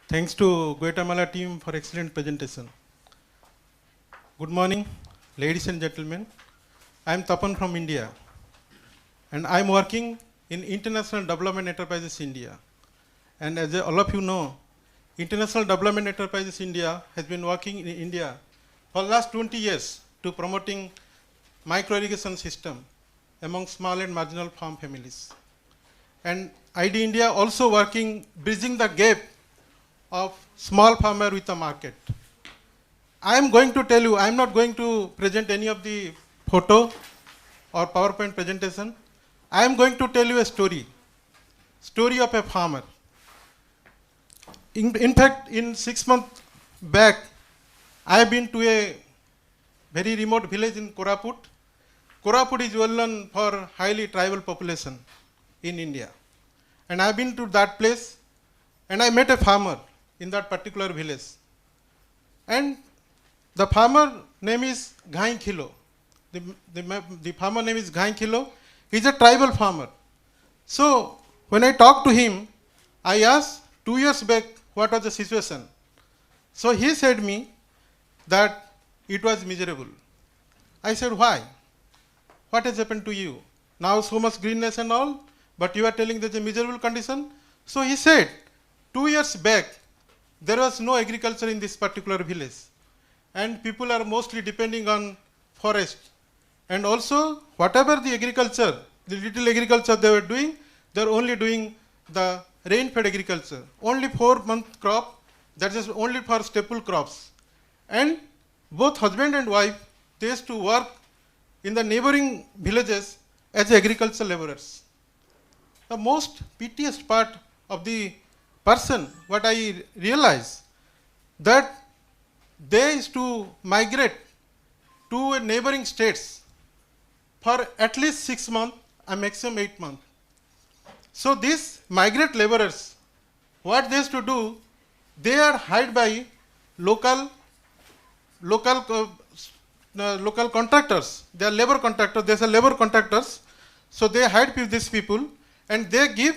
Thanks to Guatemala team for excellent presentation. Good morning, ladies and gentlemen. I am Tapan from India, and I am working in International Development Enterprises India. And as all of you know, International Development Enterprises India has been working in India for the last 20 years to promoting micro-irrigation system among small and marginal farm families. And ID India also working, bridging the gap of small farmer with the market. I am going to tell you, I am not going to present any of the photo or PowerPoint presentation. I am going to tell you a story of a farmer. In fact, in 6 months back, I have been to a very remote village in Koraput. Koraput is well known for highly tribal population in India. And I have been to that place and I met a farmer in that particular village. And the farmer name is Ghai Khilo. The farmer name is Ghai Khilo. He is a tribal farmer. So when I talked to him, I asked 2 years back what was the situation. So he said me that it was miserable. I said, why? What has happened to you? Now so much greenness and all, but you are telling there's a miserable condition. So he said, 2 years back, there was no agriculture in this particular village. And people are mostly depending on forest. And also, whatever the agriculture, the little agriculture they were doing, they're only doing the rain-fed agriculture. Only 4-month crop, that is only for staple crops. And both husband and wife, they used to work in the neighboring villages as agricultural laborers. The most piteous part of the person, what I realized, that they used to migrate to a neighboring states for at least 6 months and maximum 8 months. So these migrant laborers, what they used to do, they are hired by local contractors. They are labor contractors. They are labor contractors. So they hired these people and they give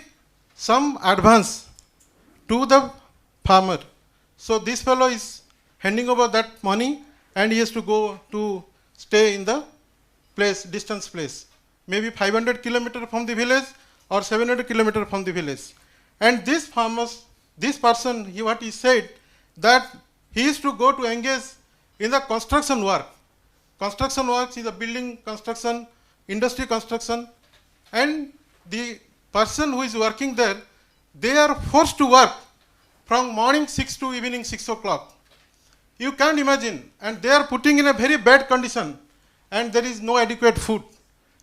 some advance to the farmer. So this fellow is handing over that money and he has to go to stay in the place, distance place, maybe 500 kilometers from the village or 700 kilometers from the village. And this farmers, this person, what he said, that he used to go to engage in the construction work. Construction work is a building construction, industry construction, and the person who is working there, they are forced to work from morning 6 to evening 6 o'clock. You can't imagine. And they are putting in a very bad condition. And there is no adequate food.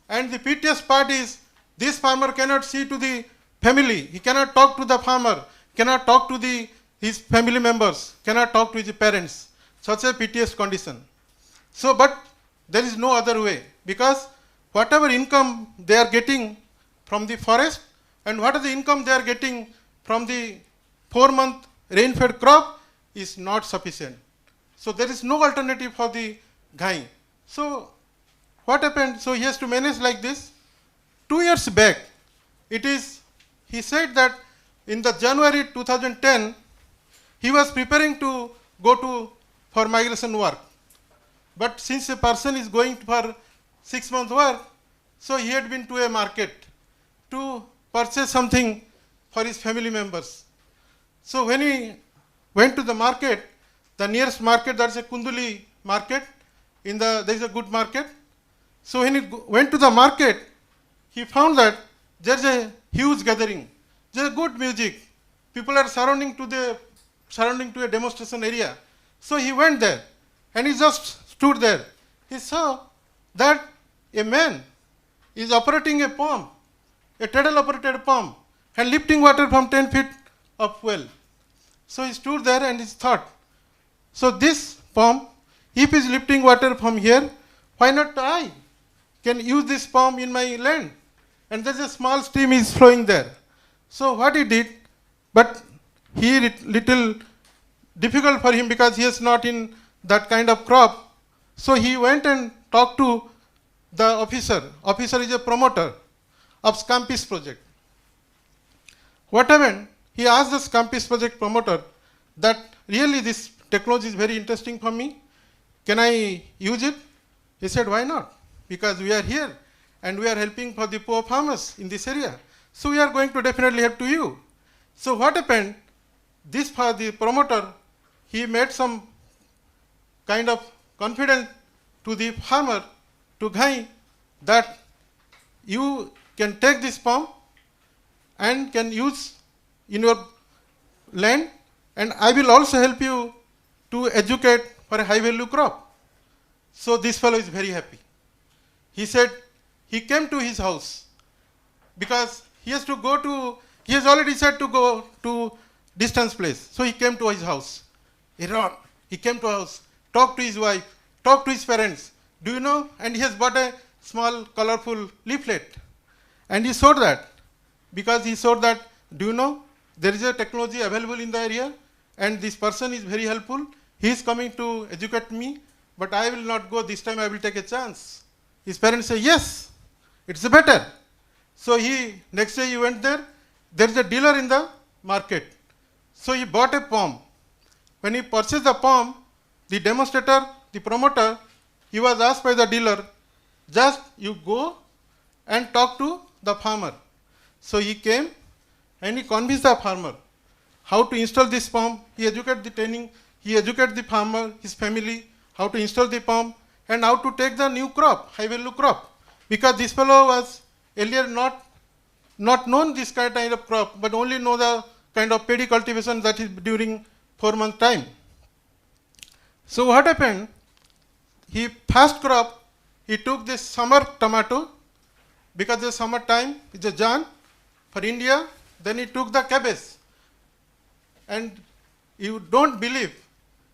And the piteous part is, this farmer cannot see to the family. He cannot talk to the farmer. Cannot talk to his family members. Cannot talk to his parents. Such a piteous condition. So, but there is no other way. Because whatever income they are getting from the forest, and what is the income they are getting from the 4-month rain-fed crop is not sufficient. So there is no alternative for the guy. So what happened? So he has to manage like this. 2 years back, he said that in the January 2010, he was preparing to go for migration work. But since a person is going for 6 months work, so he had been to a market to purchase something for his family members. So when he went to the market, the nearest market, that's a Kunduli market, there is a good market. So when he went to the market, he found that there's a huge gathering. There's good music. People are surrounding to a demonstration area. So he went there and he just stood there. He saw that a man is operating a pump, a treadle operated pump, and lifting water from 10 feet of well. So he stood there and he thought, so this pump, if he is lifting water from here, why not I can use this pump in my land? And there's a small stream is flowing there. So what he did, but little difficult for him because he is not in that kind of crop. So he went and talked to the officer. Officer is a promoter of Scampis project. What happened? He asked the Scampis project promoter that really this technology is very interesting for me. Can I use it? He said, why not? Because we are here and we are helping for the poor farmers in this area. So we are going to definitely help to you. So what happened? This for the promoter, he made some kind of confidence to the farmer, to Ghai, that you can take this palm and can use in your land, and I will also help you to educate for a high value crop. So this fellow is very happy. He said he came to his house because he has to go to, he has already said to go to distance place. So he came to his house. He came to house, talked to his wife, talked to his parents. Do you know? And he has bought a small colorful leaflet. And he showed that. Because he showed that, do you know, there is a technology available in the area and this person is very helpful. He is coming to educate me, but I will not go. This time I will take a chance. His parents say, yes, it's better. So next day he went there. There is a dealer in the market. So he bought a palm. When he purchased the palm, the demonstrator, the promoter, he was asked by the dealer, just you go and talk to the farmer. So he came and he convinced the farmer how to install this palm. He educated the training, he educated the farmer, his family, how to install the palm and how to take the new crop, high value crop. Because this fellow was earlier not known this kind of crop, but only know the kind of paddy cultivation that is during 4 month time. So what happened? He first crop, he took this summer tomato, because the summer time is a Jan for India. Then he took the cabbage. And you don't believe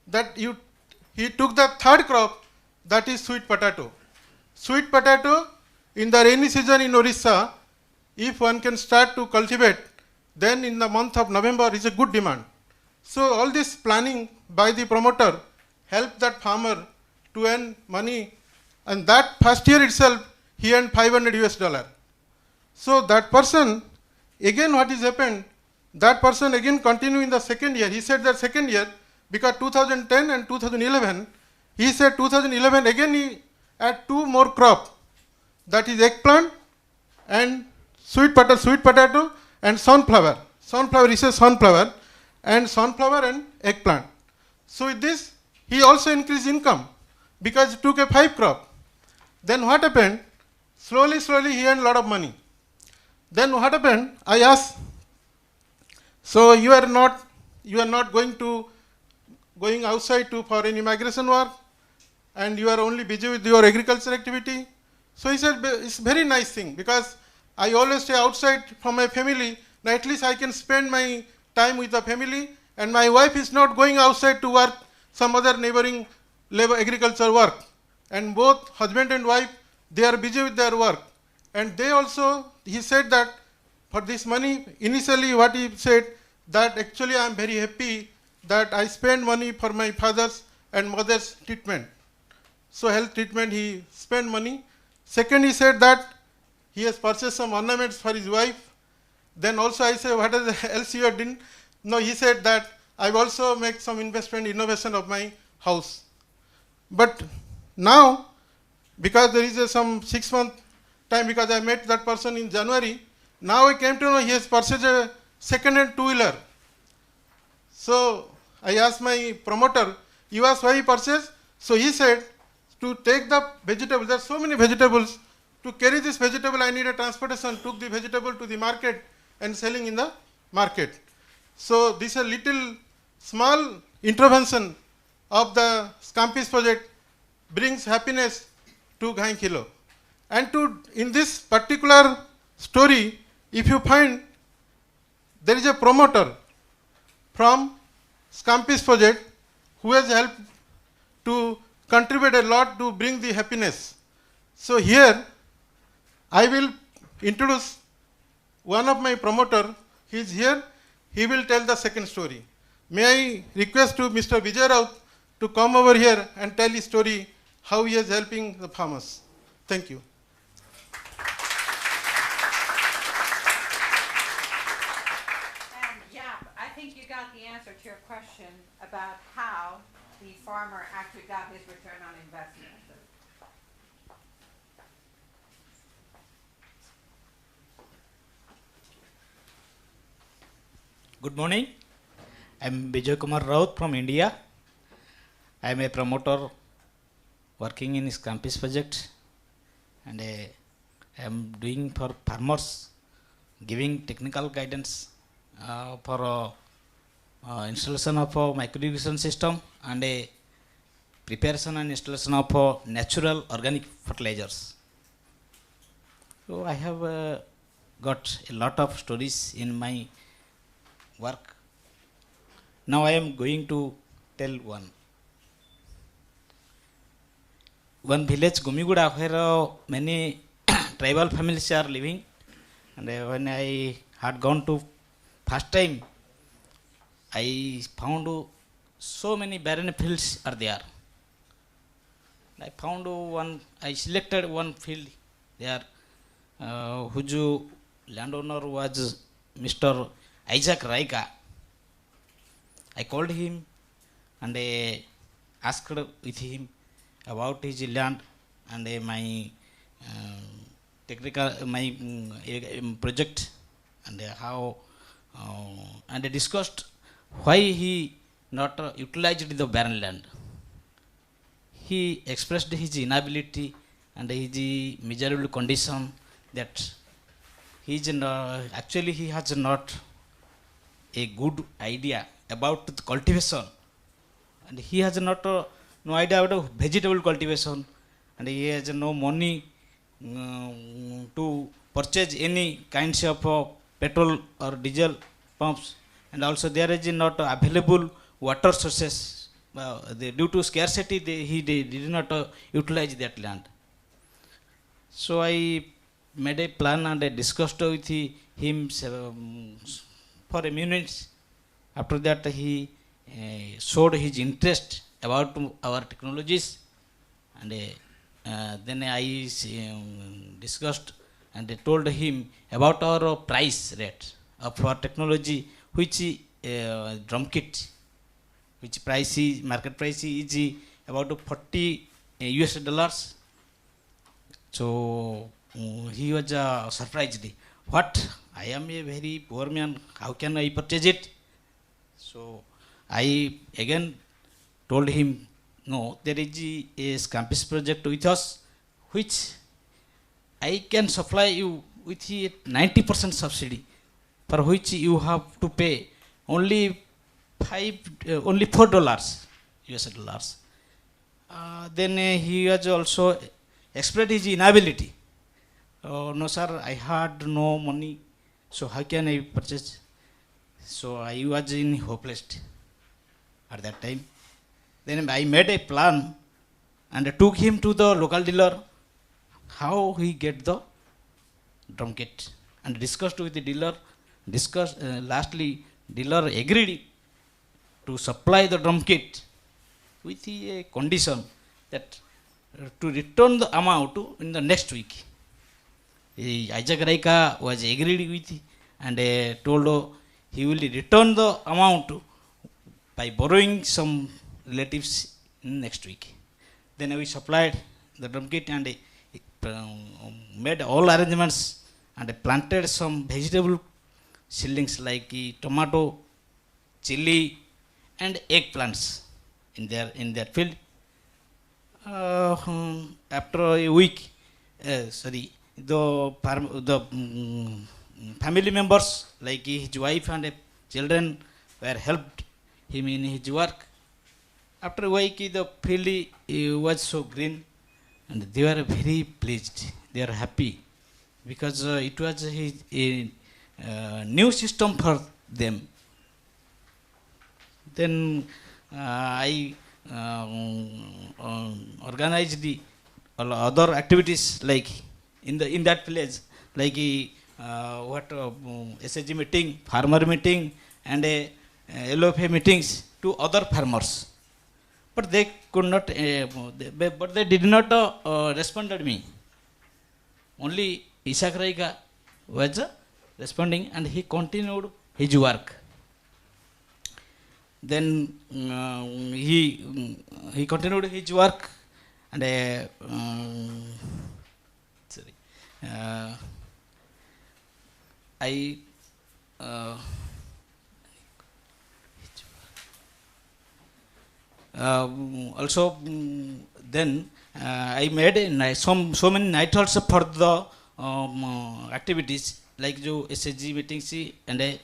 that he took the third crop, that is sweet potato. Sweet potato in the rainy season in Orissa, if one can start to cultivate, then in the month of November is a good demand. So all this planning by the promoter helped that farmer to earn money, and that first year itself he earned $500. So that person, again what has happened, that person again continued in the second year. He said that second year, because 2010 and 2011, he said 2011 again he had 2 more crop, that is eggplant and sweet potato and sunflower. He says sunflower and eggplant. So with this, he also increased income because he took a 5 crop. Then what happened? Slowly he earned a lot of money. Then what happened? I asked, so you are not going outside for any migration work, and you are only busy with your agriculture activity. So he said, it's a very nice thing, because I always stay outside from my family. Now at least I can spend my time with the family, and my wife is not going outside to work some other neighboring agriculture work. And both husband and wife, they are busy with their work. And they also, he said that for this money, initially what he said, that actually I am very happy that I spend money for my father's and mother's treatment. So health treatment, he spent money. Second, he said that he has purchased some ornaments for his wife. Then also I said, what else you have done? No, he said that I've also made some investment innovation of my house. But now, because there is some 6 month time, because I met that person in January, now I came to know he has purchased a second-hand two-wheeler. So I asked my promoter, you asked why he purchased? So he said, to take the vegetables, there are so many vegetables, to carry this vegetable I need a transportation, took the vegetable to the market and selling in the market. So this is a little small intervention of the Scampis project brings happiness to Ghai Kilo. And in this particular story, if you find there is a promoter from Scampis project who has helped to contribute a lot to bring the happiness. So here I will introduce one of my promoter. He is here. He will tell the second story. May I request to Mr. Vijay Raut to come over here and tell his story, how he is helping the farmers. Thank you. Yeah, I think you got the answer to your question about how the farmer actually got his return on investment. Good morning. I am Kumar from India. I am a promoter working in Scampis project, and I am doing for farmers, giving technical guidance for installation of a micro irrigation system and a preparation and installation of natural organic fertilizers. So I have got a lot of stories in my work. Now I am going to tell one. One village, Gumiguda, where many tribal families are living, and when I had gone to first time, I found so many barren fields are there. I found one. I selected one field there, whose landowner was Mr. Isaac Raika. I called him and asked with him about his land and my technical project and how and discussed why he not utilized the barren land. He expressed his inability and his miserable condition that he is actually he has not a good idea about the cultivation, and he has not no idea about vegetable cultivation, and he has no money to purchase any kinds of petrol or diesel pumps, and also there is not available water sources. Due to scarcity, he did not utilize that land. So I made a plan and I discussed with him for a minute. After that, he showed his interest about our technologies, and then I discussed and I told him about our price rate of our technology, which drum kit, which price is market price is about 40 US dollars. So he was surprised. What? I am a very poor man. How can I purchase it? So I again told him, no, there is a Scampis project with us, which I can supply you with a 90% subsidy, for which you have to pay only only $4 US dollars. Then he has also expressed his inability. No sir, I had no money, so how can I purchase? So I was in hopeless at that time. Then I made a plan and took him to the local dealer, how he get the drum kit, and discussed with the dealer. Lastly, dealer agreed to supply the drum kit with a condition that to return the amount in the next week. Isaac Raika was agreed with and told he will return the amount by borrowing some relatives next week. Then we supplied the drum kit and made all arrangements and planted some vegetable seedlings like tomato, chili, and eggplants in their field. After a week, the family members like his wife and children were helped him in his work. After a week, the field was so green, and they were very pleased. They are happy because it was a new system for them. Then I organized the other activities like in that village, like SHG meeting, farmer meeting, and LFA meetings to other farmers. But they could not. But they did not respond to me. Only Isaac Raika was responding, and he continued his work. then he continued his work, and sorry, I also then I made so many night halts for the activities like jo SHG meetings and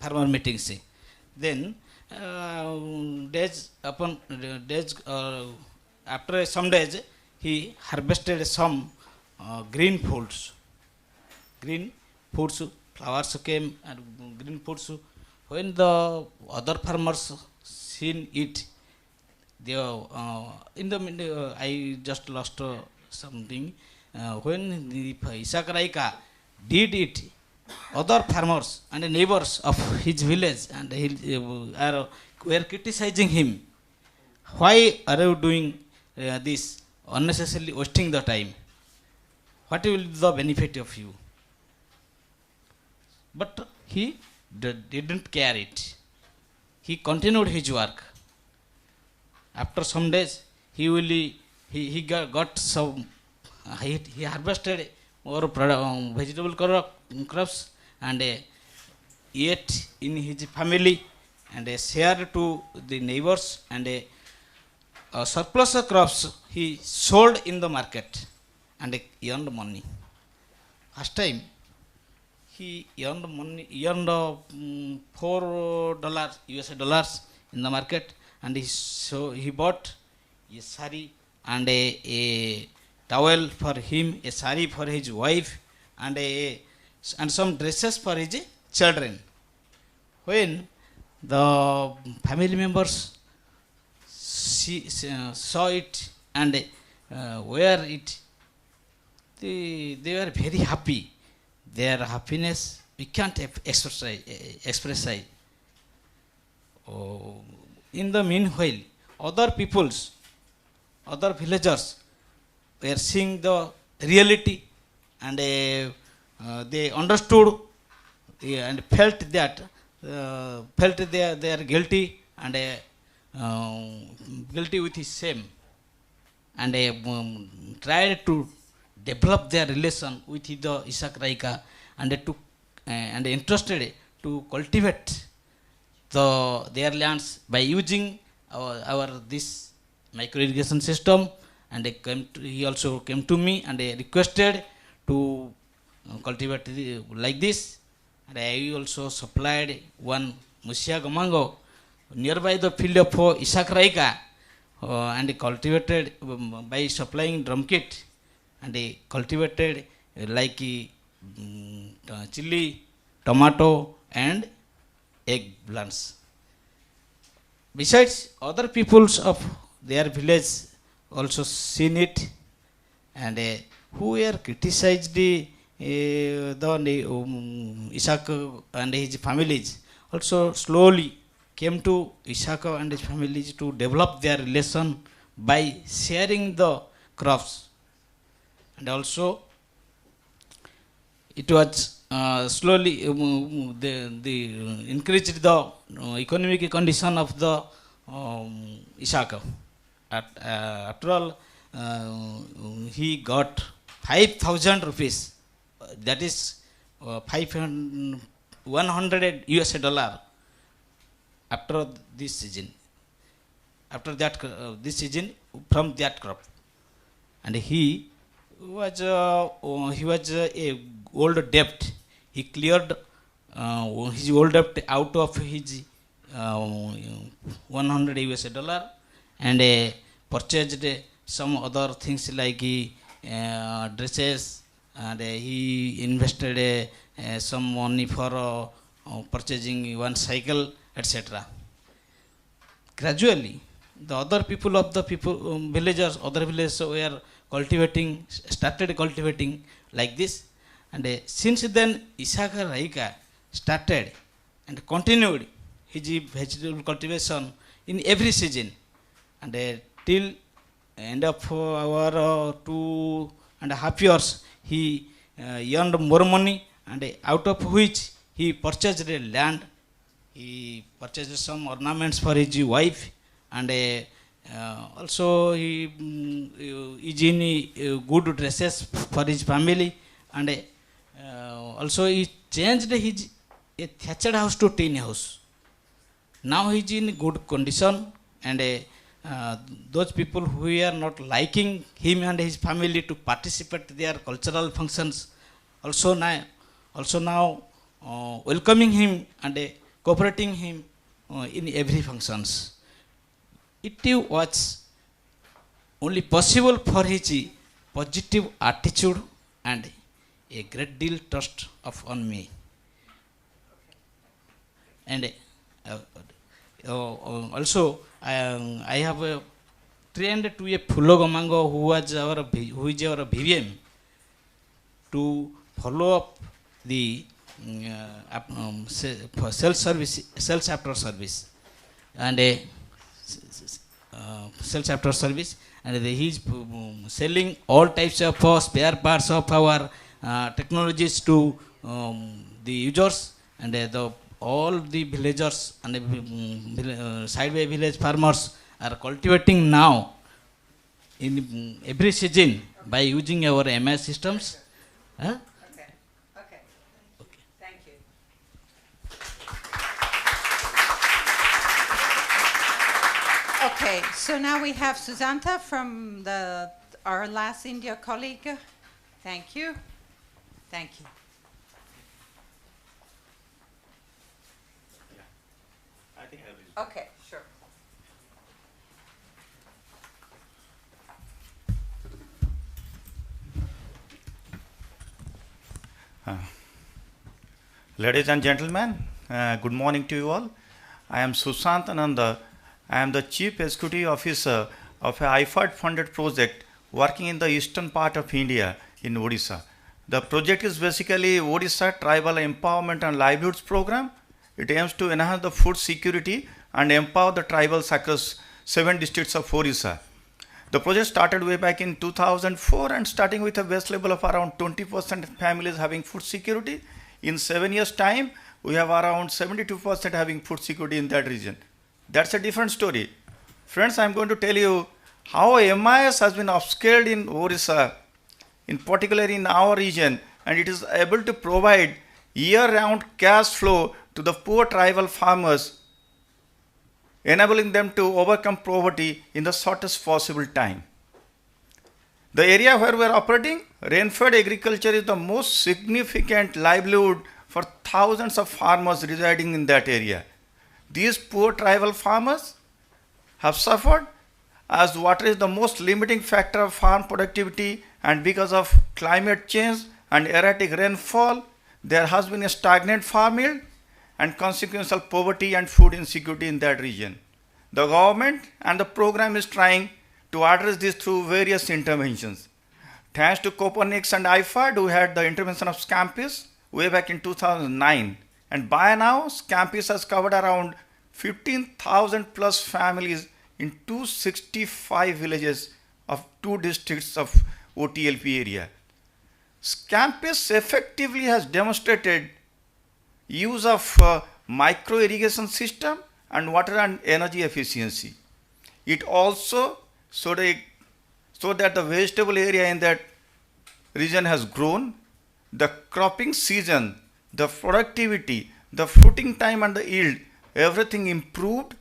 farmer meetings. Then days upon days after some days he harvested some green foods, flowers came and green foods. When the other farmers seen it, they in the I just lost something. When the Isakaraika did it, other farmers and neighbors of his village and he were criticizing him. Why are you doing this? Unnecessarily wasting the time. What will be the benefit of you? But he didn't care it. He continued his work. After some days, he got some. He harvested more vegetable crops and ate in his family and shared to the neighbors, and surplus crops he sold in the market and earned money. First time he earned money, earned $4 US dollars in the market, and he bought a sari and a towel for him, a sari for his wife, and some dresses for his children. When the family members saw it and wear it, they were very happy. Their happiness we can't express. Oh, in the meanwhile, other villagers were seeing the reality, and they understood and felt that they are guilty and guilty with his shame, and tried to develop their relation with the Isak Raika, and interested to cultivate their lands by using our this micro irrigation system. And he also came to me and requested to cultivate like this, and I also supplied one Musia Gamango nearby the field of Isak Raika, and cultivated by supplying drum kit, and cultivated like chili, tomato and eggplants. Besides, other peoples of their village also seen it, and who were criticized the Isaac and his families also slowly came to Isaac and his families to develop their relation by sharing the crops, and also it was slowly the increased the economic condition of the Isaac. After all, he got 5,000 rupees, that is 100 US dollar after this season. After that, this season from that crop, and he was a old debt. He cleared his old debt out of his 100 US dollar, and purchased some other things like dresses, and he invested some money for purchasing one cycle, etc. Gradually, the other people of the villagers, other villages were started cultivating like this, and since then Isaka Raika started and continued his vegetable cultivation in every season, and till end of our 2.5 years he earned more money, and out of which he purchased a land he purchased some ornaments for his wife, and also he is in good dresses for his family, and also he changed his a thatched house to tin house. Now he is in good condition, and those people who are not liking him and his family to participate their cultural functions also now welcoming him and cooperating him in every functions. It was only possible for his positive attitude and a great deal trust on me. And also I have trained to a Phulo Gamango who is our VVM to follow up the sales after service, and sales after service, and he is selling all types of spare parts of our technologies to the users, and all the villagers and sideway village farmers are cultivating now in every season by using our MS systems. Huh? Okay. Thank you. Okay, so now we have Susanta from our last India colleague. Thank you. I think I will. Okay, sure. Ladies and gentlemen, good morning to you all. I am Sushant Ananda. I am the Chief Executive Officer of a IFAD funded project working in the eastern part of India in Odisha. The project is basically Odisha Tribal Empowerment and Livelihoods Program. It aims to enhance the food security and empower the tribals across 7 districts of Odisha. The project started way back in 2004 and starting with a base level of around 20% families having food security. In 7 years' time, we have around 72% having food security in that region. That's a different story. Friends, I'm going to tell you how MIS has been upscaled in Odisha, in particular in our region, and it is able to provide year-round cash flow to the poor tribal farmers, enabling them to overcome poverty in the shortest possible time. The area where we are operating, rainfed agriculture is the most significant livelihood for thousands of farmers residing in that area. These poor tribal farmers have suffered as water is the most limiting factor of farm productivity, and because of climate change and erratic rainfall, there has been a stagnant farm yield and consequential poverty and food insecurity in that region. The government and the program is trying to address this through various interventions. Thanks to Copernicus and IFAD, we had the intervention of Scampis way back in 2009. And by now, Scampis has covered around 15,000 plus families in 265 villages of 2 districts of OTLP area. Scampis effectively has demonstrated use of micro irrigation system and water and energy efficiency. It also so that the vegetable area in that region has grown, the cropping season, the productivity, the fruiting time and the yield, everything improved.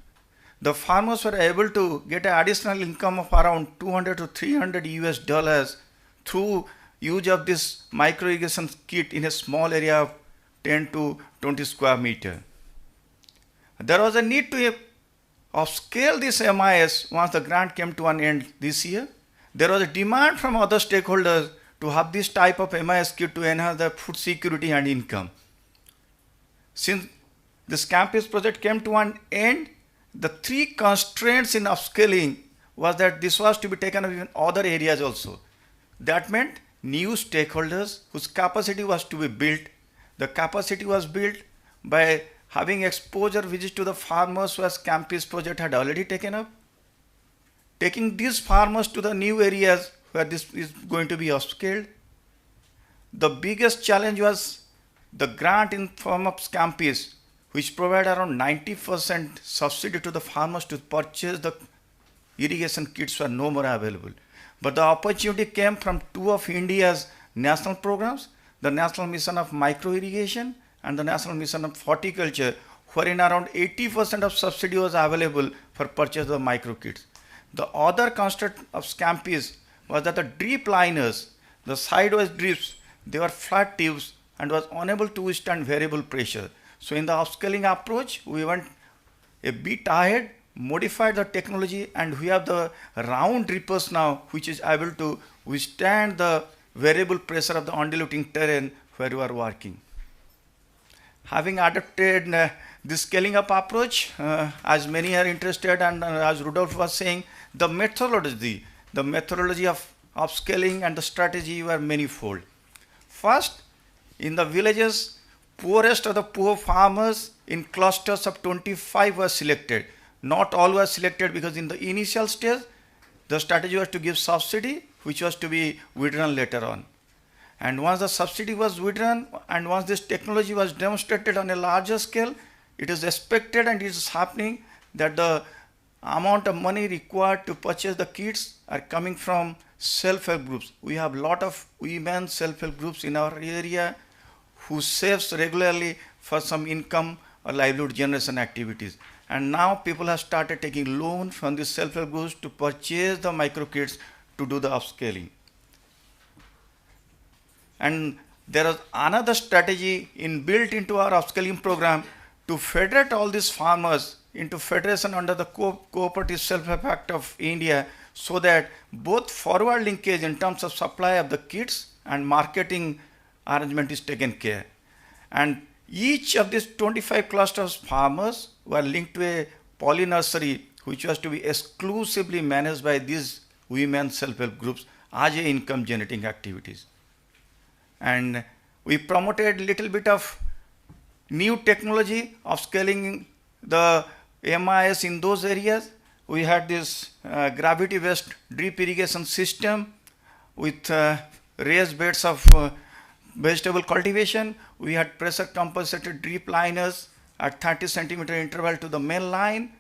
The farmers were able to get an additional income of around 200 to 300 US dollars through use of this micro irrigation kit in a small area of 10 to 20 square meter. There was a need to upscale this MIS once the grant came to an end this year. There was a demand from other stakeholders to have this type of MIS kit to enhance the food security and income. Since the Scampis project came to an end, the 3 constraints in upscaling was that this was to be taken up in other areas also. That meant new stakeholders whose capacity was to be built. The capacity was built by having exposure visits to the farmers who Scampis project had already taken up, taking these farmers to the new areas where this is going to be upscaled. The biggest challenge was the grant in form of Scampis, which provide around 90% subsidy to the farmers to purchase the irrigation kits were no more available. But the opportunity came from two of India's national programs, the National Mission of Micro Irrigation and the National Mission of Horticulture, wherein around 80% of subsidy was available for purchase of micro kits. The other construct of Scampis was that the drip liners, the sidewise drips, they were flat tubes and was unable to withstand variable pressure. So in the upscaling approach, we went a bit ahead, modified the technology, and we have the round drippers now, which is able to withstand the variable pressure of the undulating terrain where you are working. Having adopted this scaling up approach, as many are interested, and as Rudolph was saying, the methodology of upscaling and the strategy were manifold. First, in the villages, poorest of the poor farmers in clusters of 25 were selected. Not all were selected because in the initial stage, the strategy was to give subsidy, which was to be withdrawn later on. And once the subsidy was withdrawn, and once this technology was demonstrated on a larger scale, it is expected and it is happening that the amount of money required to purchase the kits are coming from self-help groups. We have a lot of women self-help groups in our area who saves regularly for some income or livelihood generation activities. And now people have started taking loans from these self-help groups to purchase the micro kits to do the upscaling. And there is another strategy built into our upscaling program to federate all these farmers into federation under the Cooperative Self-Help Act of India, so that both forward linkage in terms of supply of the kits and marketing arrangement is taken care. And each of these 25 clusters farmers were linked to a poly nursery, which was to be exclusively managed by these women self-help groups as a income generating activities. And we promoted a little bit of new technology of scaling the MIS in those areas. We had this gravity-based drip irrigation system with raised beds of vegetable cultivation. We had pressure compensated drip liners at 30 centimeter interval to the main line,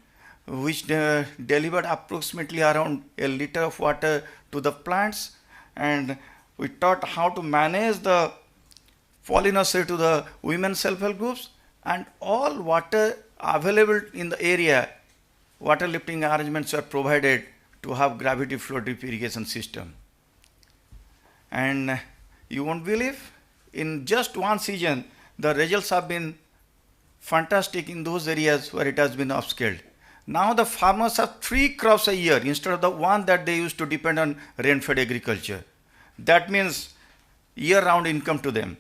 which delivered approximately around a liter of water to the plants. And we taught how to manage the pollination to the women self-help groups, and all water available in the area, water lifting arrangements were provided to have gravity flow drip irrigation system. And you won't believe, in just one season, the results have been fantastic in those areas where it has been upscaled. Now the farmers have 3 crops a year instead of the one that they used to depend on rain-fed agriculture. That means year-round income to them.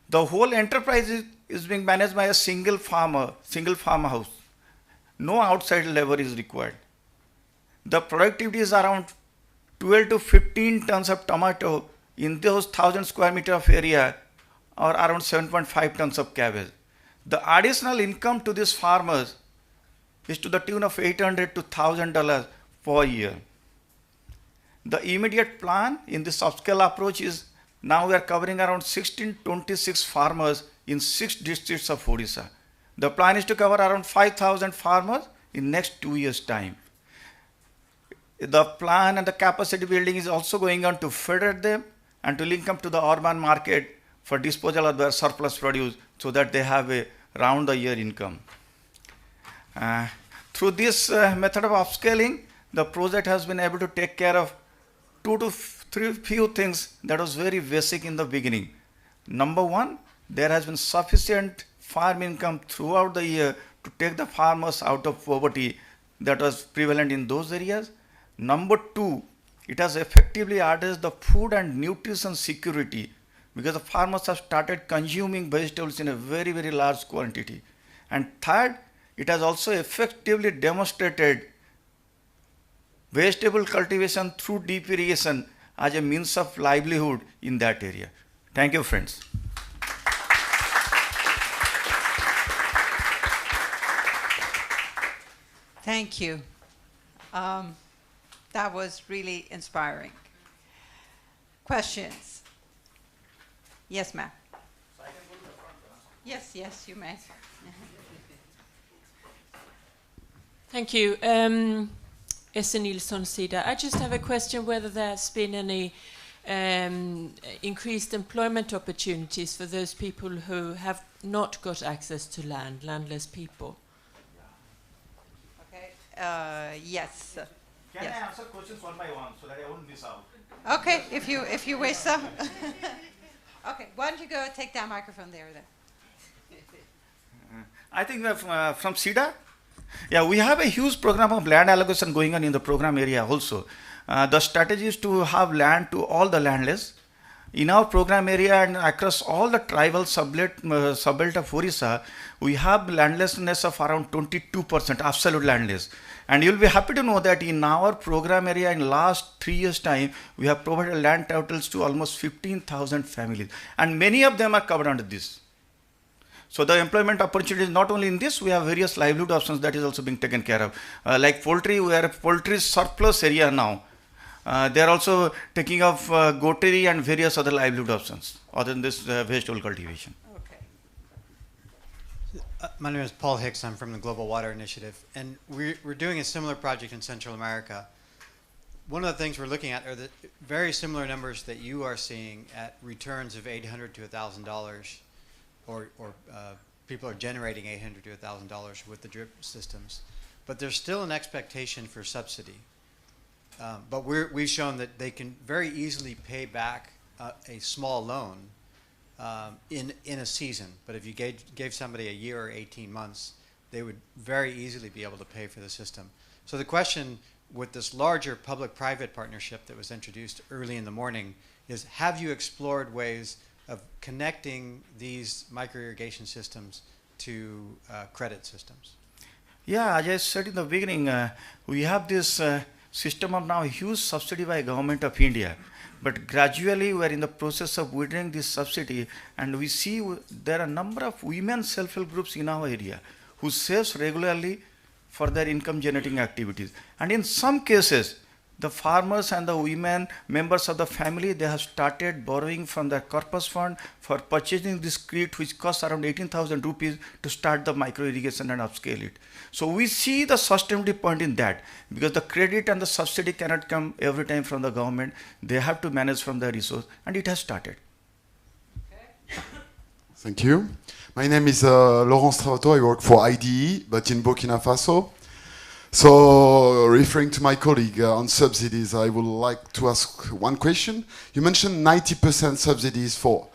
The whole enterprise is being managed by a single farmhouse. No outside labor is required. The productivity is around 12 to 15 tons of tomato in those 1,000 square meter of area, or around 7.5 tons of cabbage. The additional income to these farmers is to the tune of $800 to $1,000 per year. The immediate plan in this upscale approach is now we are covering around 1626 farmers in 6 districts of Odisha. The plan is to cover around 5,000 farmers in next 2 years' time. The plan and the capacity building is also going on to federate them and to link them to the urban market for disposal of their surplus produce, so that they have a round-the-year income. Through this method of upscaling, the project has been able to take care of 2 to 3 few things that was very basic in the beginning. Number one, there has been sufficient farm income throughout the year to take the farmers out of poverty that was prevalent in those areas. Number two, it has effectively addressed the food and nutrition security, because the farmers have started consuming vegetables in a very, very large quantity. And third, it has also effectively demonstrated vegetable cultivation through deep irrigation as a means of livelihood in that area. Thank you, friends. Thank you. That was really inspiring. Questions? Yes, ma'am. Yes, yes, you may. Thank you. Esse Nilsson Sida. I just have a question whether there's been any increased employment opportunities for those people who have not got access to land, landless people. Okay. Yes. Can Yes. I answer questions one by one so that I won't miss out? Okay, if you wish so. Okay, why don't you go take that microphone there then? I think we have, from SIDA. Yeah, we have a huge program of land allocation going on in the program area also. The strategy is to have land to all the landless. In our program area and across all the tribal subbelt of Orissa, we have landlessness of around 22%, absolute landless. And you'll be happy to know that in our program area in last 3 years' time, we have provided land titles to almost 15,000 families. And many of them are covered under this. So the employment opportunities not only in this, we have various livelihood options that is also being taken care of. Like poultry, we are a poultry surplus area now. They are also taking off goatery and various other livelihood options other than this vegetable cultivation. Okay. My name is Paul Hicks. I'm from the Global Water Initiative, and we're doing a similar project in Central America. One of the things we're looking at are the very similar numbers that you are seeing at returns of $800 to $1,000, or people are generating $800 to $1,000 with the drip systems. But there's still an expectation for subsidy. But we've shown that they can very easily pay back a small loan in a season. But if you gave somebody a year or 18 months, they would very easily be able to pay for the system. So the question with this larger public-private partnership that was introduced early in the morning is, have you explored ways of connecting these micro-irrigation systems to credit systems? Yeah, as I said in the beginning, we have this system of now huge subsidy by government of India. But gradually we are in the process of withdrawing this subsidy, and we see there are a number of women self-help groups in our area who saves regularly for their income generating activities. And in some cases, the farmers and the women, members of the family, they have started borrowing from their corpus fund for purchasing this kit, which costs around 18,000 rupees to start the micro irrigation and upscale it. So we see the sustainability point in that, because the credit and the subsidy cannot come every time from the government. They have to manage from their resource, and it has started. Thank you. My name is Laurent Stravato. I work for IDE, but in Burkina Faso. So, referring to my colleague on subsidies, I would like to ask one question. You mentioned 90% subsidies for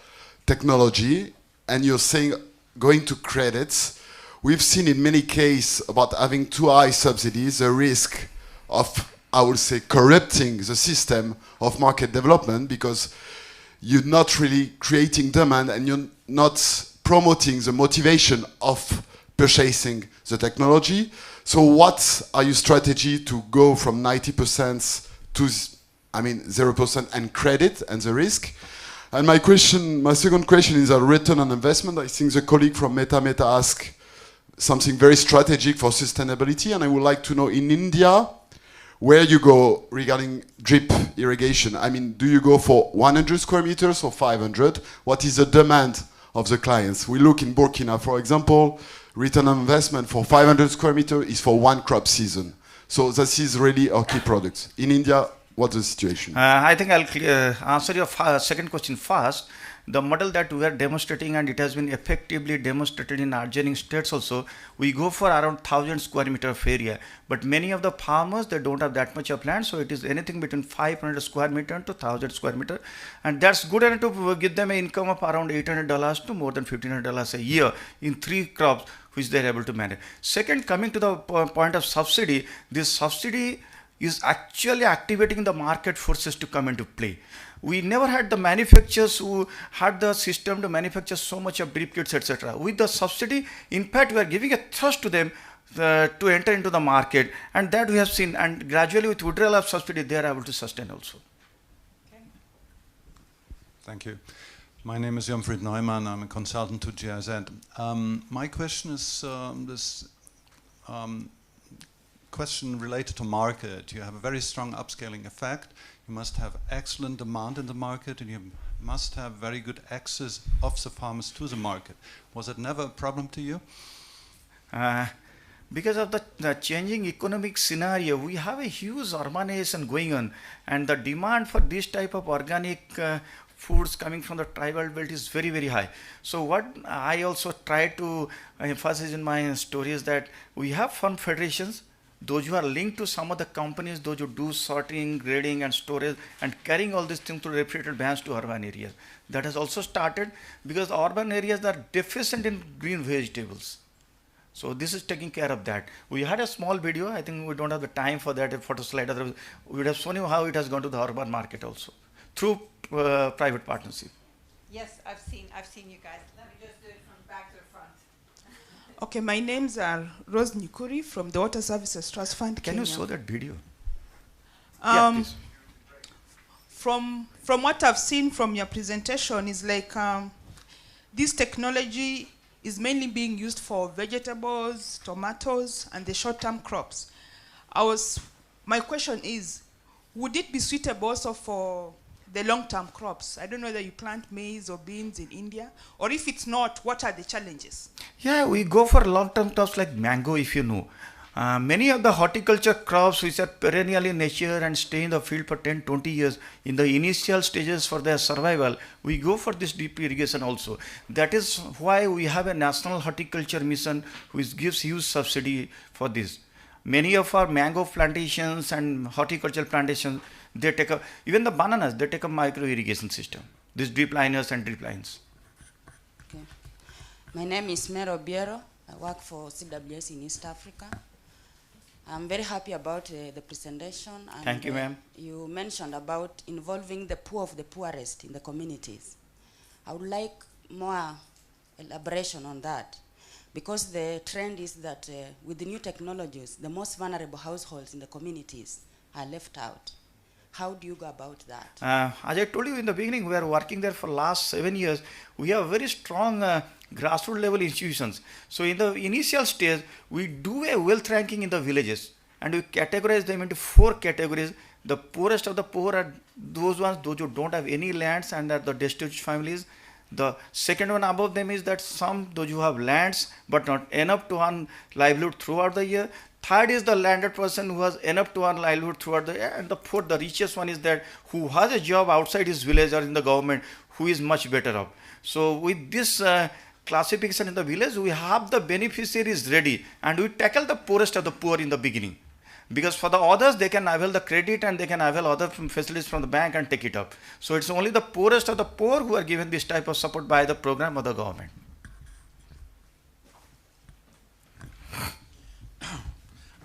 technology, and you're saying going to credits. We've seen in many cases about having too high subsidies, a risk of, I would say, corrupting the system of market development, because you're not really creating demand and you're not promoting the motivation of purchasing the technology. So what are your strategy to go from 90% to, 0% and credit and the risk? And my second question is a return on investment. I think the colleague from Meta asked something very strategic for sustainability, and I would like to know in India, where you go regarding drip irrigation. I mean, do you go for 100 square meters or 500? What is the demand of the clients? We look in Burkina, for example, return on investment for 500 square meters is for one crop season. So this is really our key product. In India, what's the situation? I think I'll answer your second question first. The model that we are demonstrating, and it has been effectively demonstrated in adjoining states also, we go for around 1,000 square meter of area. But many of the farmers, they don't have that much of land, so it is anything between 500 square meter to 1,000 square meter. And that's good enough to give them an income of around $800 to more than $1,500 a year in 3 crops, which they're able to manage. Second, coming to the point of subsidy, this subsidy is actually activating the market forces to come into play. We never had the manufacturers who had the system to manufacture so much of drip kits, etc. With the subsidy, in fact, we are giving a thrust to them to enter into the market, and that we have seen. And gradually, with withdrawal of subsidy, they are able to sustain also. Okay. Thank you. My name is Jomfried Neumann. I'm a consultant to GIZ. My question is this question related to market. You have a very strong upscaling effect. You must have excellent demand in the market, and you must have very good access of the farmers to the market. Was it never a problem to you? Because of the changing economic scenario, we have a huge urbanization going on, and the demand for this type of organic foods coming from the tribal belt is very, very high. So what I also try to emphasize in my story is that we have farm federations, those who are linked to some of the companies, those who do sorting, grading and storage and carrying all these things to refrigerated vans to urban areas. That has also started because urban areas are deficient in green vegetables. So this is taking care of that. We had a small video. I think we don't have the time for that photo slide. Otherwise, we would have shown you how it has gone to the urban market also through private partnership. Yes, I've seen you guys. Let me just do it from back to the front. Okay, my name's Rose Nikuri from the Water Services Trust Fund, Can Kenya. you show that video? Yeah, please. From what I've seen from your presentation is like this technology is mainly being used for vegetables, tomatoes, and the short-term crops. My question is, would it be suitable also for the long-term crops? I don't know whether you plant maize or beans in India, or if it's not, what are the challenges? Yeah, we go for long-term crops like mango, if you know. Many of the horticulture crops which are perennial in nature and stay in the field for 10, 20 years, in the initial stages for their survival, we go for this deep irrigation also. That is why we have a national horticulture mission which gives huge subsidy for this. Many of our mango plantations and horticultural plantations, they take up, even the bananas, they take a micro irrigation system. These drip liners and drip lines. Okay. My name is Mero Biero. I work for CWS in East Africa. I'm very happy about the presentation. And Thank you, ma'am. You mentioned about involving the poor of the poorest in the communities. I would like more elaboration on that, because the trend is that with the new technologies, the most vulnerable households in the communities are left out. How do you go about that? As I told you in the beginning, we are working there for last 7 years. We have very strong grassroots level institutions. So in the initial stage, we do a wealth ranking in the villages, and we categorize them into 4 categories. The poorest of the poor are those who don't have any lands and are the destitute families. The second one above them is that those who have lands but not enough to earn livelihood throughout the year. Third is the landed person who has enough to earn livelihood throughout the year. And the fourth, the richest one, is that who has a job outside his village or in the government, who is much better off. So with this classification in the village, we have the beneficiaries ready, and we tackle the poorest of the poor in the beginning. Because for the others, they can avail the credit and they can avail other facilities from the bank and take it up. So it's only the poorest of the poor who are given this type of support by the program of the government.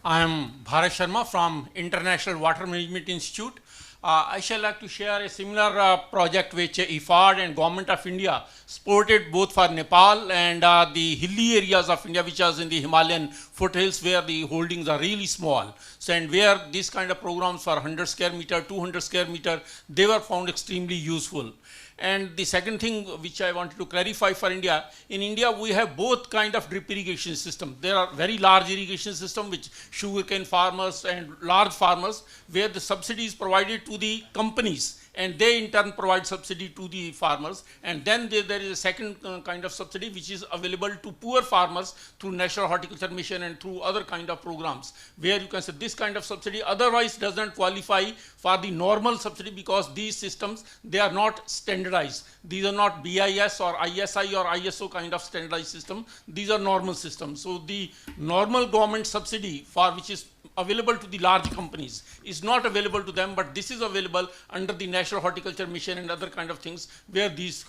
I am Bharat Sharma from International Water Management Institute. I shall like to share a similar project which IFAD and Government of India supported both for Nepal and the hilly areas of India, which is in the Himalayan foothills where the holdings are really small. So, and where these kind of programs for 100 square meter, 200 square meter, they were found extremely useful. And the second thing which I wanted to clarify for India, in India we have both kind of drip irrigation system. There are very large irrigation system which sugarcane farmers and large farmers, where the subsidy is provided to the companies and they in turn provide subsidy to the farmers. And then there is a second kind of subsidy which is available to poor farmers through National Horticulture Mission and through other kind of programs, where you can say this kind of subsidy otherwise doesn't qualify for the normal subsidy, because these systems, they are not standardized. These are not BIS or ISI or ISO kind of standardized system. These are normal systems. So the normal government subsidy for which is available to the large companies is not available to them, but this is available under the National Horticulture Mission and other kind of things where these,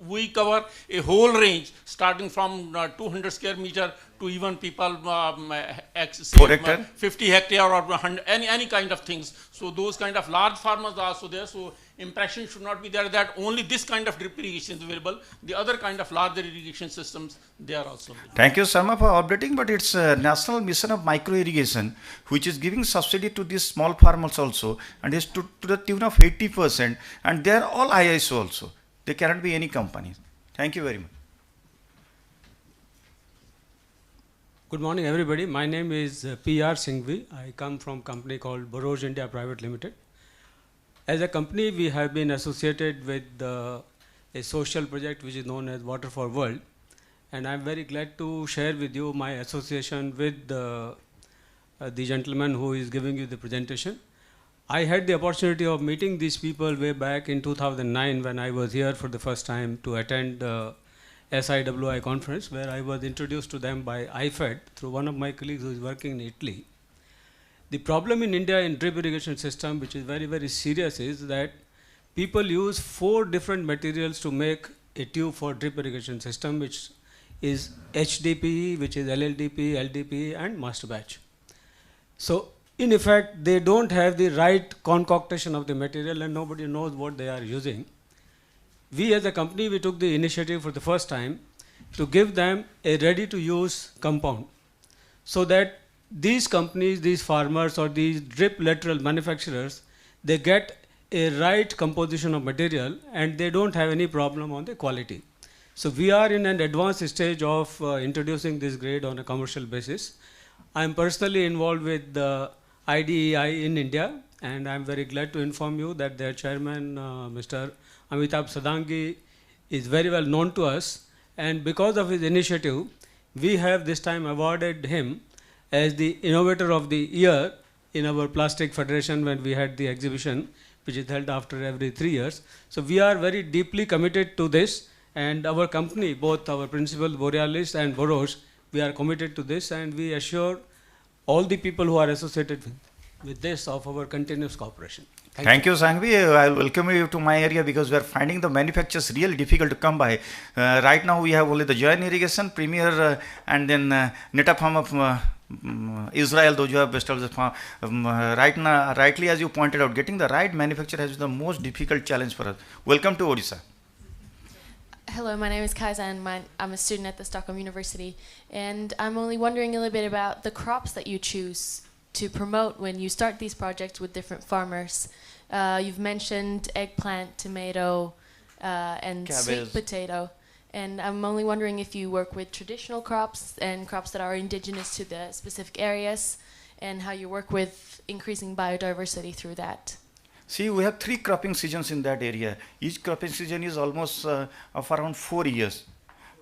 we cover a whole range starting from 200 square meter to even people 50 hectare or 100, any kind of things. So those kind of large farmers are also there. So impression should not be there that only this kind of drip irrigation is available. The other kind of larger irrigation systems, they are also available. Thank you, Sharma, for updating, but it's a national mission of micro irrigation, which is giving subsidy to these small farmers also, and is to the tune of 80%, and they are all ISO also. They cannot be any companies. Thank you very much. Good morning, everybody. My name is P.R. Singhvi. I come from a company called Burroughs India Private Limited. As a company, we have been associated with a social project which is known as Water for World. And I'm very glad to share with you my association with the gentleman who is giving you the presentation. I had the opportunity of meeting these people way back in 2009 when I was here for the first time to attend the SIWI conference, where I was introduced to them by IFED through one of my colleagues who is working in Italy. The problem in India in drip irrigation system, which is very, very serious, is that people use 4 different materials to make a tube for drip irrigation system, which is HDPE, which is LLDPE, LDPE, and master batch. So in effect, they don't have the right concoction of the material and nobody knows what they are using. We as a company, we took the initiative for the first time to give them a ready-to-use compound so that these companies, these farmers or these drip lateral manufacturers, they get a right composition of material and they don't have any problem on the quality. So we are in an advanced stage of introducing this grade on a commercial basis. I am personally involved with the IDEI in India, and I'm very glad to inform you that their chairman, Mr. Amitabh Sadangi, is very well known to us, and because of his initiative, we have this time awarded him as the Innovator of the Year in our Plastic Federation when we had the exhibition, which is held after every 3 years. So we are very deeply committed to this, and our company, both our principal Borealis and Boros, we are committed to this, and we assure all the people who are associated with this of our continuous cooperation. Thank you, Sangvi. I'll welcome you to my area because we are finding the manufacturers really difficult to come by. Right now we have only the Joint Irrigation, Premier, and then Netafam of Israel, those who have best of the farm. Right now, rightly as you pointed out, getting the right manufacturer has been the most difficult challenge for us. Welcome to Odisha. Hello, my name is Kaiza and I'm a student at the Stockholm University, and I'm only wondering a little bit about the crops that you choose to promote when you start these projects with different farmers. You've mentioned eggplant, tomato, and sweet potato, and I'm only wondering if you work with traditional crops and crops that are indigenous to the specific areas, and how you work with increasing biodiversity through that. See, we have 3 cropping seasons in that area. Each cropping season is almost of around 4 years,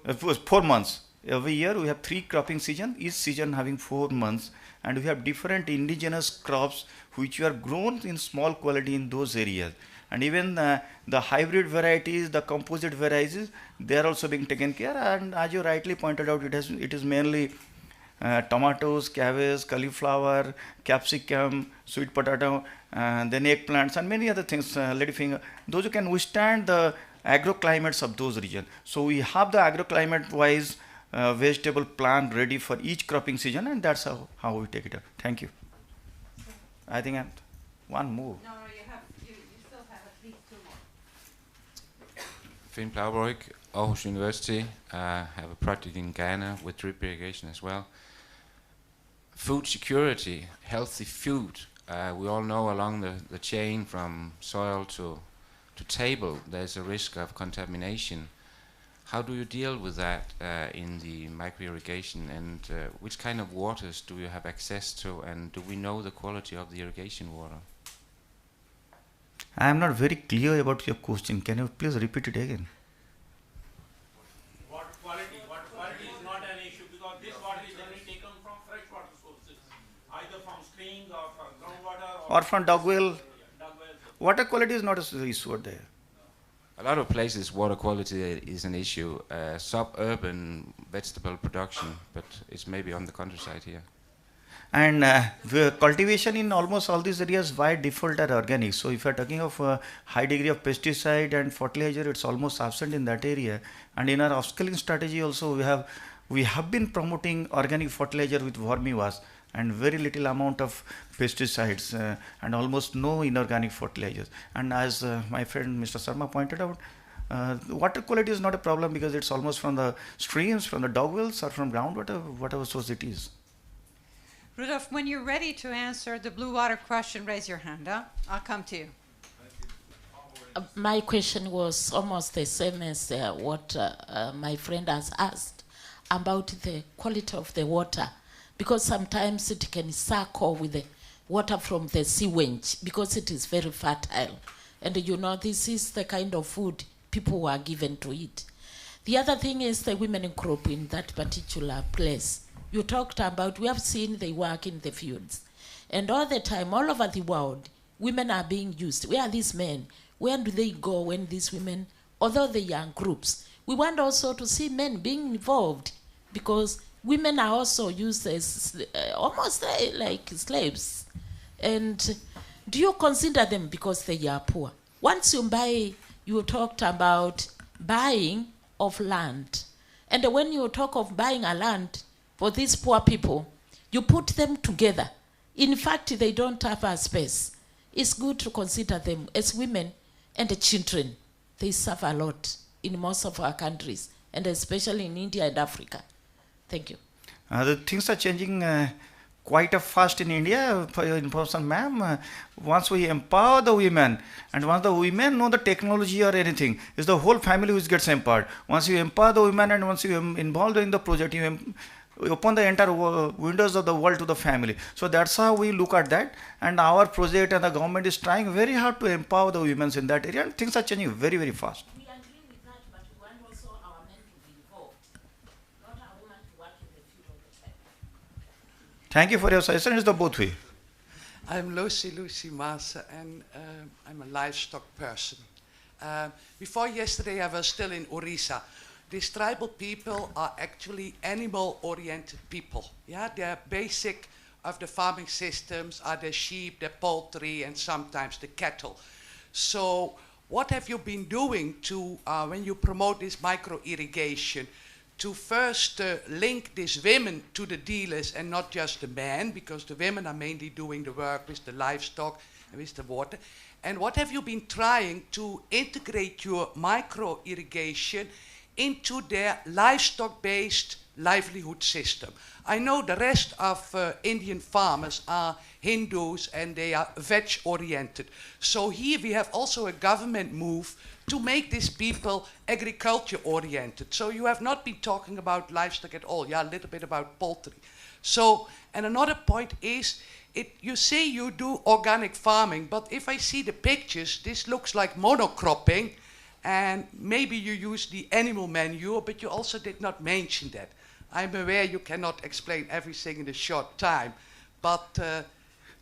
4 months. Every year we have 3 cropping seasons, each season having 4 months. And we have different indigenous crops which are grown in small quality in those areas. And even the hybrid varieties, the composite varieties, they are also being taken care. And as you rightly pointed out, it is mainly tomatoes, cabbage, cauliflower, capsicum, sweet potato, then eggplants, and many other things, ladyfinger, those who can withstand the agroclimates of those regions. So we have the agroclimate-wise vegetable plant ready for each cropping season, and that's how we take it up. Thank you. I think one more. No, you still have at least 2 more. Finn Plauborg, Aarhus University. Have a project in Ghana with drip irrigation as well. Food security, healthy food. We all know along the chain from soil to table, there's a risk of contamination. How do you deal with that in the micro-irrigation, and which kind of waters do you have access to, and do we know the quality of the irrigation water? I am not very clear about your question. Can you please repeat it again? Water quality is not an issue because this water is generally taken from freshwater sources, either from streams or from groundwater or from dog well. Water quality is not an issue there. A lot of places water quality is an issue, suburban vegetable production, but it's maybe on the countryside here. And the cultivation in almost all these areas by default are organic. So if you are talking of a high degree of pesticide and fertilizer, it's almost absent in that area. And in our upscaling strategy also, we have been promoting organic fertilizer with vermiwas and very little amount of pesticides and almost no inorganic fertilizers. And as my friend Mr. Sharma pointed out, water quality is not a problem because it's almost from the streams, from the dog wells, or from groundwater, whatever source it is. Rudolf, when you're ready to answer the blue water question, raise your hand. I'll come to you. My question was almost the same as what my friend has asked about the quality of the water, because sometimes it can suck with the water from the sewage because it is very fertile. And you know, this is the kind of food people were given to eat. The other thing is the women group in that particular place. You talked about, we have seen they work in the fields. And all the time, all over the world, women are being used. Where are these men? Where do they go when these women, although they are groups? We want also to see men being involved because women are also used as almost like slaves. And do you consider them because they are poor? Once you buy, you talked about buying of land. And when you talk of buying a land for these poor people, you put them together. In fact, they don't have a space. It's good to consider them as women and the children. They suffer a lot in most of our countries, and especially in India and Africa. Thank you. The things are changing quite fast in India, for your information, ma'am. Once we empower the women, and once the women know the technology or anything, it's the whole family which gets empowered. Once you empower the women and once you involve in the project, you open the entire windows of the world to the family. So that's how we look at that. And our project and the government is trying very hard to empower the women in that area. And things are changing very, very fast. We agree with that, but we want also our men to be involved, not our women to work in the field all the time. Thank you for your suggestion. It's the both way. I'm Lucy Maas, and I'm a livestock person. Before yesterday, I was still in Orissa. These tribal people are actually animal-oriented people. Yeah, they're basic of the farming systems are the sheep, the poultry, and sometimes the cattle. So, what have you been doing to, when you promote this micro-irrigation, to first link these women to the dealers and not just the men, because the women are mainly doing the work with the livestock and with the water. And what have you been trying to integrate your micro-irrigation into their livestock-based livelihood system? I know the rest of Indian farmers are Hindus and they are veg-oriented. So here we have also a government move to make these people agriculture-oriented. So you have not been talking about livestock at all. Yeah, a little bit about poultry. So, and another point is, you say you do organic farming, but if I see the pictures, this looks like monocropping, and maybe you use the animal manure, but you also did not mention that. I'm aware you cannot explain everything in a short time, but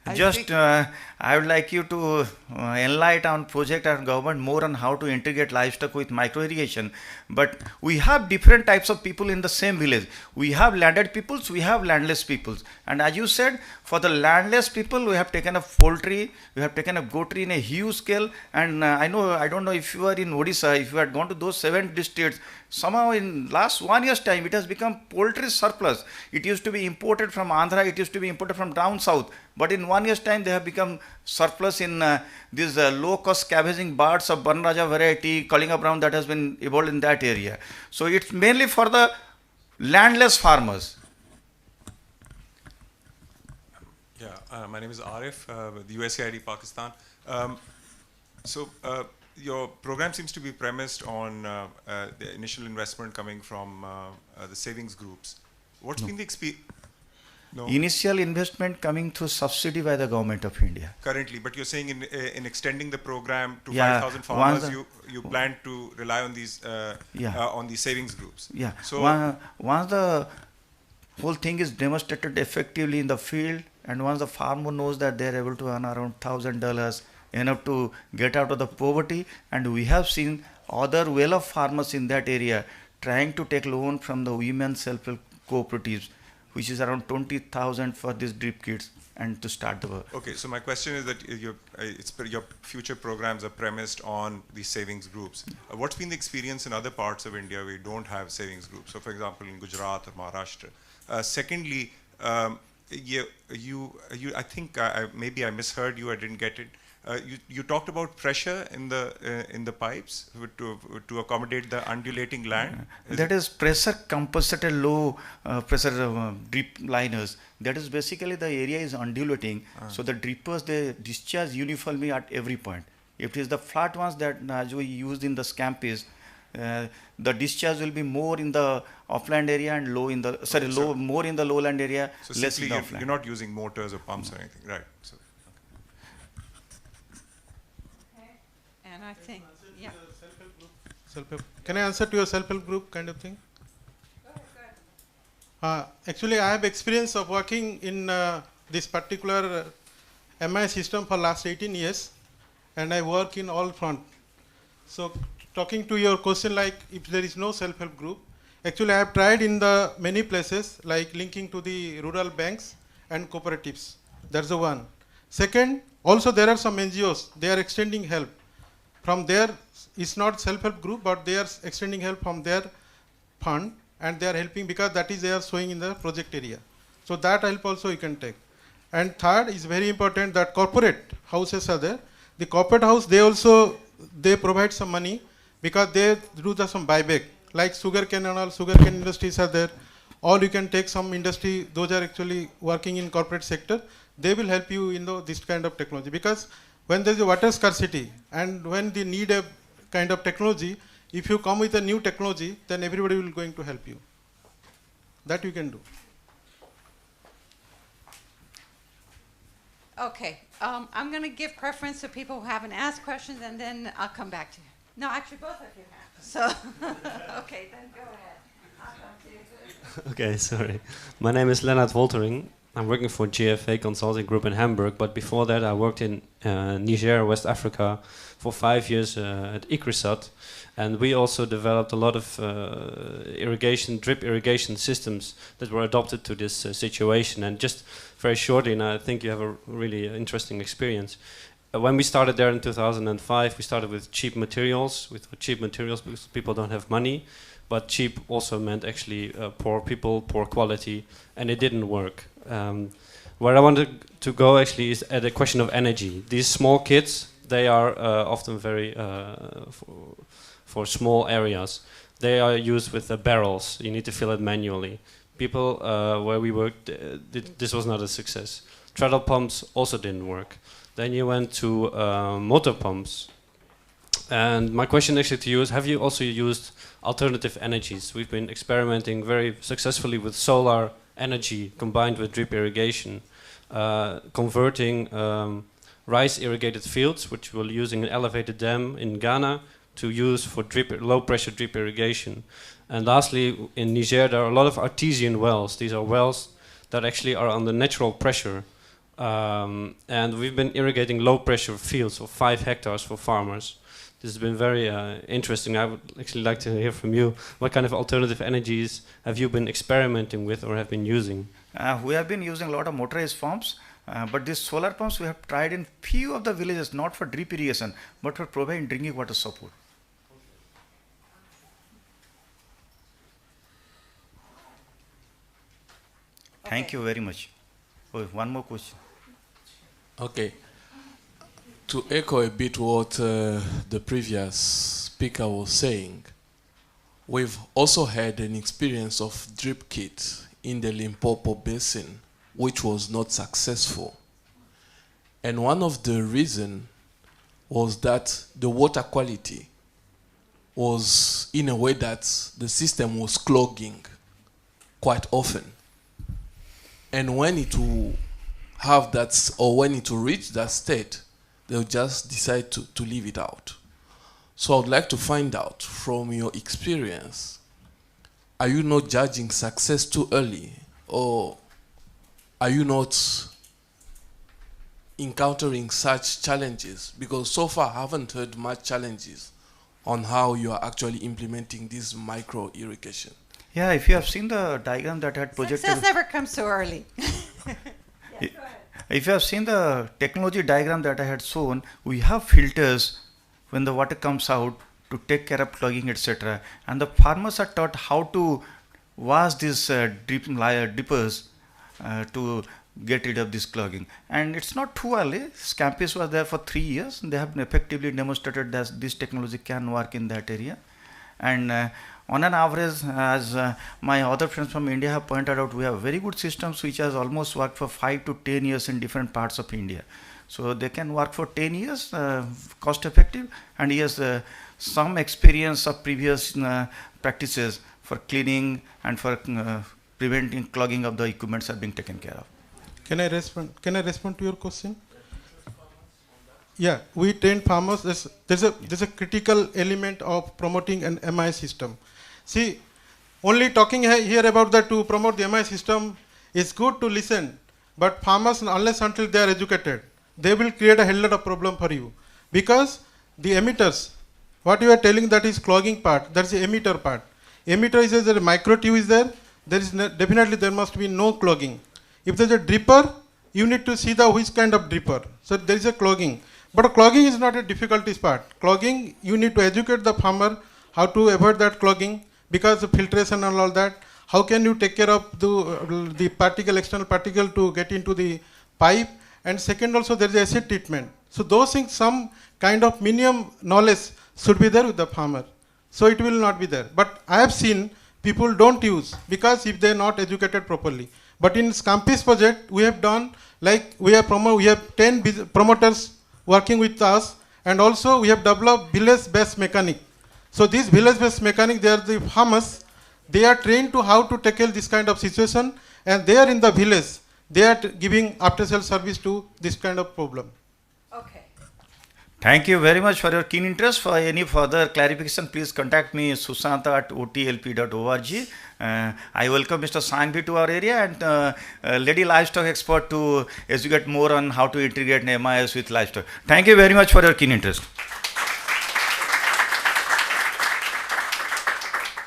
I would like you to enlighten on project and government more on how to integrate livestock with micro irrigation. But we have different types of people in the same village. We have landed peoples, we have landless peoples. And as you said, for the landless people, we have taken up poultry, we have taken up goatry in a huge scale. And I don't know if you are in Odisha, if you had gone to those 7 districts, somehow in last 1 year's time, it has become poultry surplus. It used to be imported from Andhra, it used to be imported from down south. But in 1 year's time, they have become surplus in these low-cost scavenging birds of Banraja variety, Kalinga brown that has been evolved in that area. So it's mainly for the landless farmers. Yeah, my name is Arif with USAID Pakistan. Your program seems to be premised on the initial investment coming from the savings groups. What's been the experience? No. Initial investment coming through subsidy by the government of India. Currently, but you're saying in extending the program to 5,000 farmers, you plan to rely on these on these savings groups. Yeah. So once the whole thing is demonstrated effectively in the field, and once the farmer knows that they're able to earn around $1,000, enough to get out of the poverty, and we have seen other well-off farmers in that area trying to take loan from the women self-help cooperatives, which is around 20,000 for these drip kits and to start the work. Okay, so my question is that your future programs are premised on these savings groups. What's been the experience in other parts of India where you don't have savings groups? So, for example, in Gujarat or Maharashtra. Secondly, I think maybe I misheard you. I didn't get it. You talked about pressure in the pipes to accommodate the undulating land. That is pressure compensated low pressure drip liners. That is basically the area is undulating. So the drippers, they discharge uniformly at every point. If it is the flat ones that as we used in the Scampis, the discharge will be more in the upland area and low in the more in the lowland area, So less in simply the you're upland. not using motors or pumps or anything, right? So, And I think, yeah. Can I answer to your self-help group kind of thing? Actually, I have experience of working in this particular MI system for last 18 years, and I work in all front. So, talking to your question, like if there is no self-help group, actually I have tried in the many places, like linking to the rural banks and cooperatives. That's the one. Second, also there are some NGOs, they are extending help. From there, it's not self-help group, but they are extending help from their fund, and they are helping because that is they are showing in the project area. So that help also you can take. And third is very important that corporate houses are there. The corporate house, they provide some money because they do some buyback, like sugarcane and all sugarcane industries are there. Or you can take some industry, those are actually working in corporate sector. They will help you in this kind of technology, because when there is a water scarcity and when they need a kind of technology, if you come with a new technology, then everybody will going to help you. That you can do. Okay, I'm going to give preference to people who haven't asked questions, and then I'll come back to you. No, actually, both of you have. So, okay, then go ahead. I'll come to you. Okay, sorry. My name is Lennart Woltering. I'm working for GFA Consulting Group in Hamburg, but before that I worked in Niger, West Africa, for 5 years at Ikrisat, and we also developed a lot of drip irrigation systems that were adopted to this situation. And just very shortly, and I think you have a really interesting experience. When we started there in 2005, we started with cheap materials, because people don't have money, but cheap also meant actually poor people, poor quality, and it didn't work. Where I wanted to go actually is at the question of energy. These small kids, they are often very, for small areas, they are used with the barrels. You need to fill it manually. People where we worked, this was not a success. Treadle pumps also didn't work. Then you went to motor pumps. And my question actually to you is, have you also used alternative energies? We've been experimenting very successfully with solar energy combined with drip irrigation, converting rice irrigated fields, which we're using an elevated dam in Ghana, to use for low pressure drip irrigation. And lastly, in Niger, there are a lot of artesian wells. These are wells that actually are under natural pressure. And we've been irrigating low pressure fields of 5 hectares for farmers. This has been very interesting. I would actually like to hear from you. What kind of alternative energies have you been experimenting with or have been using? We have been using a lot of motorized pumps, but these solar pumps we have tried in few of the villages, not for drip irrigation, but for providing drinking water support. Thank you very much. Oh, one more question. Okay. To echo a bit what the previous speaker was saying, we've also had an experience of drip kit in the Limpopo Basin, which was not successful. And one of the reasons was that the water quality was in a way that the system was clogging quite often. And when it will have that, or when it will reach that state, they'll just decide to leave it out. So I would like to find out from your experience, are you not judging success too early, or are you not encountering such challenges? Because so far I haven't heard much challenges on how you are actually implementing this micro irrigation. Yeah, if you have seen the diagram that I had projected. Success never comes too early. If you have seen the technology diagram that I had shown, we have filters when the water comes out to take care of clogging, etc. And the farmers are taught how to wash these drippers to get rid of this clogging. And it's not too early. Scampis was there for 3 years. They have effectively demonstrated that this technology can work in that area. And On an average, as my other friends from India have pointed out, we have very good systems which has almost worked for 5 to 10 years in different parts of India. So they can work for 10 years, cost effective, and he has some experience of previous practices for cleaning and for preventing clogging of the equipments are being taken care of. Can I respond to your question? Yeah, we train farmers. There's a critical element of promoting an MI system. See, only talking here about that to promote the MI system is good to listen, but farmers, unless until they are educated, they will create a hell lot of problem for you. Because the emitters, what you are telling that is clogging part, that's the emitter part. Emitter is there, a micro tube is there, definitely there must be no clogging. If there's a dripper, you need to see which kind of dripper. So there is a clogging. But clogging is not a difficulties part. Clogging, you need to educate the farmer how to avoid that clogging, because of filtration and all that. How can you take care of the particle, external particle to get into the pipe? And second also there is acid treatment. So those things, some kind of minimum knowledge should be there with the farmer. So it will not be there. But I have seen people don't use, because if they are not educated properly. But in Scampis project, we have done, like we have 10 promoters working with us, and also we have developed village-based mechanic. So these village-based mechanic, they are the farmers, they are trained to how to tackle this kind of situation, and they are in the village, they are giving after-sales service to this kind of problem. Okay. Thank you very much for your keen interest. For any further clarification, please contact me, susanta@otlp.org. I welcome Mr. Sangvi to our area, and lady livestock expert to educate more on how to integrate MIS with livestock. Thank you very much for your keen interest.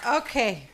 Okay.